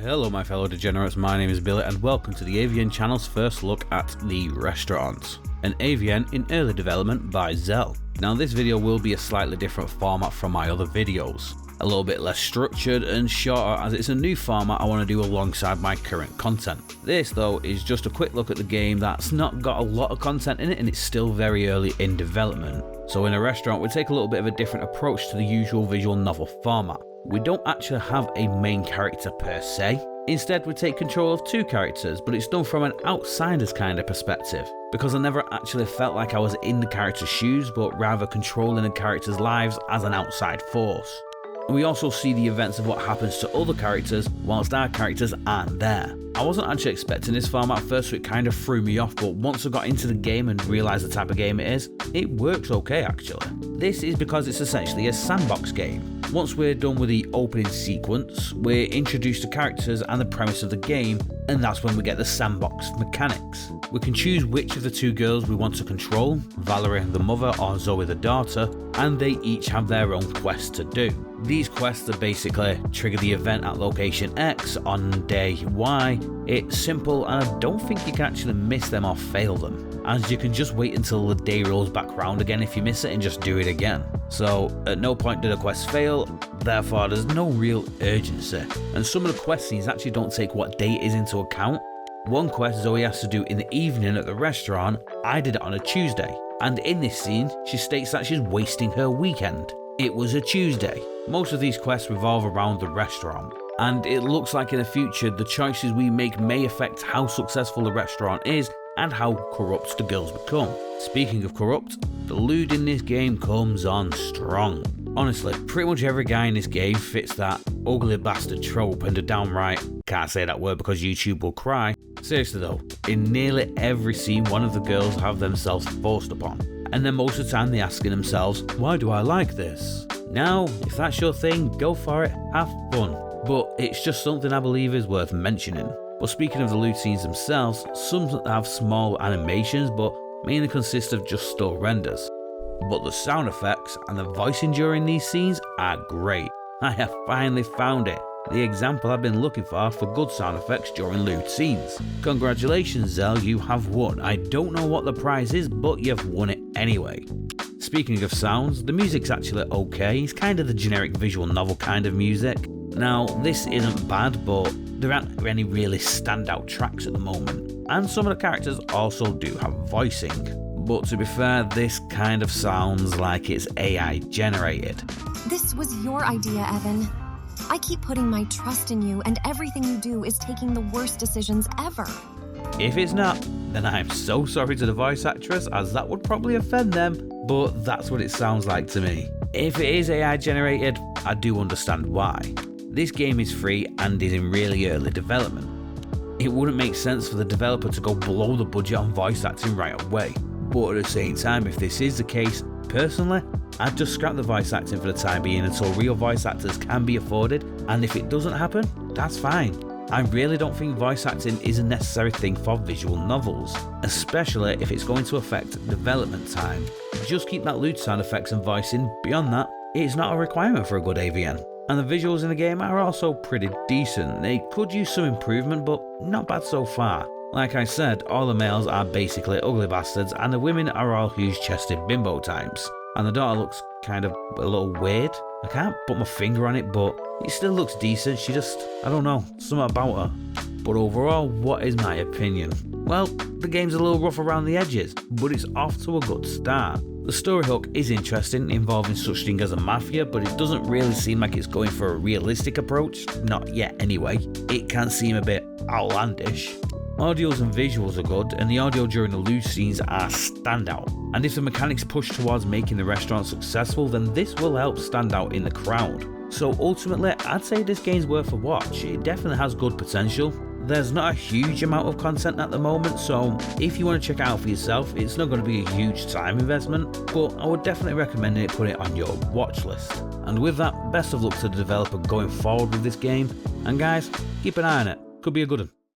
Hello my fellow degenerates, my name is Billy and welcome to the AVN channel's first look at The Restaurant, an AVN in early development by Xell. Now this video will be a slightly different format from my other videos, a little bit less structured and shorter as it's a new format I want to do alongside my current content. This though is just a quick look at the game that's not got a lot of content in it and it's still very early in development. So in a restaurant we take a little bit of a different approach to the usual visual novel format. We don't actually have a main character per se, instead we take control of two characters, but it's done from an outsider's kind of perspective, because I never actually felt like I was in the character's shoes, but rather controlling the character's lives as an outside force. And we also see the events of what happens to other characters whilst our characters aren't there. I wasn't actually expecting this format at first, so it kind of threw me off, but once I got into the game and realised the type of game it is, it works okay actually. This is because it's essentially a sandbox game. Once we're done with the opening sequence, we're introduced to characters and the premise of the game, and that's when we get the sandbox mechanics. We can choose which of the two girls we want to control, Valerie the mother or Zoe the daughter, and they each have their own quests to do. These quests are basically trigger the event at location X on day Y. It's simple and I don't think you can actually miss them or fail them, as you can just wait until the day rolls back round again if you miss it and just do it again. So at no point do the quests fail, therefore there's no real urgency. And some of the quest scenes actually don't take what day it is into account. One quest Zoe has to do in the evening at the restaurant, I did it on a Tuesday. And in this scene, she states that she's wasting her weekend. It was a Tuesday. Most of these quests revolve around the restaurant, and it looks like in the future the choices we make may affect how successful the restaurant is and how corrupt the girls become. Speaking of corrupt, the lewd in this game comes on strong. Honestly, pretty much every guy in this game fits that ugly bastard trope and a downright, can't say that word because YouTube will cry. Seriously though, in nearly every scene one of the girls have themselves forced upon, and then most of the time they're asking themselves, why do I like this? Now, if that's your thing, go for it, have fun. But it's just something I believe is worth mentioning. But speaking of the lewd scenes themselves, some have small animations but mainly consist of just still renders. But the sound effects and the voicing during these scenes are great. I have finally found it, the example I've been looking for good sound effects during lewd scenes. Congratulations Xell, you have won. I don't know what the prize is, but you've won it anyway. Speaking of sounds, the music's actually okay, it's kind of the generic visual novel kind of music. Now this isn't bad, but there aren't any really standout tracks at the moment, and some of the characters also do have voicing. But to be fair, this kind of sounds like it's AI generated. This was your idea, Evan. I keep putting my trust in you and everything you do is taking the worst decisions ever. If it's not, then I'm so sorry to the voice actress as that would probably offend them, but that's what it sounds like to me. If it is AI generated, I do understand why. This game is free and is in really early development. It wouldn't make sense for the developer to go below the budget on voice acting right away. But at the same time, if this is the case, personally, I'd just scrap the voice acting for the time being until real voice actors can be afforded, and if it doesn't happen, that's fine. I really don't think voice acting is a necessary thing for visual novels, especially if it's going to affect development time. Just keep that lewd sound effects and voicing, beyond that, it's not a requirement for a good AVN. And the visuals in the game are also pretty decent. They could use some improvement, but not bad so far. Like I said, all the males are basically ugly bastards and the women are all huge-chested bimbo types. And the daughter looks kind of a little weird. I can't put my finger on it, but it still looks decent. She just, I don't know, something about her. But overall, what is my opinion? Well, the game's a little rough around the edges, but it's off to a good start. The story hook is interesting, involving such thing as a mafia, but it doesn't really seem like it's going for a realistic approach, not yet anyway. It can seem a bit outlandish. Audios and visuals are good, and the audio during the lewd scenes are standout. And if the mechanics push towards making the restaurant successful, then this will help stand out in the crowd. So ultimately, I'd say this game's worth a watch. It definitely has good potential. There's not a huge amount of content at the moment, so if you want to check it out for yourself, it's not going to be a huge time investment, but I would definitely recommend it, put it on your watch list. And with that, best of luck to the developer going forward with this game, and guys, keep an eye on it, could be a good one.